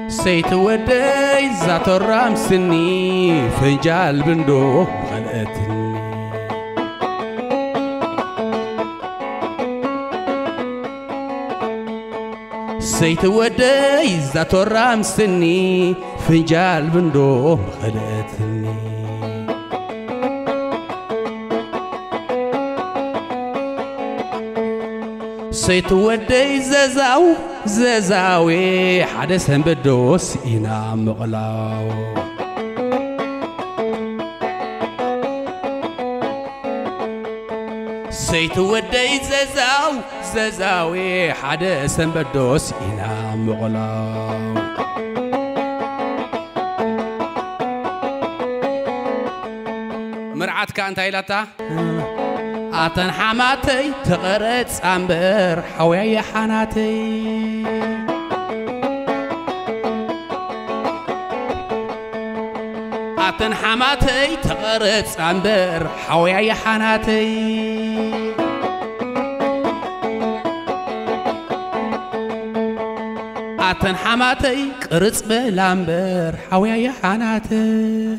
سيت ودي زات الرامسني فنجال بندو خلقتني سيت ودي زات الرامسني فنجال بندو خلقتني سيت ودي زازاوي حدثن بدوس إنا مغلاو سيت ودي زازاوي حدثن بدوس إنا مغلاو مرعات كانت هيلتا أتن حماتي تغرد أمبر حويا حناتي أتن حماتي تغرد أمبر حويا حناتي أتن حماتي قرص بلامبر حويا حناتي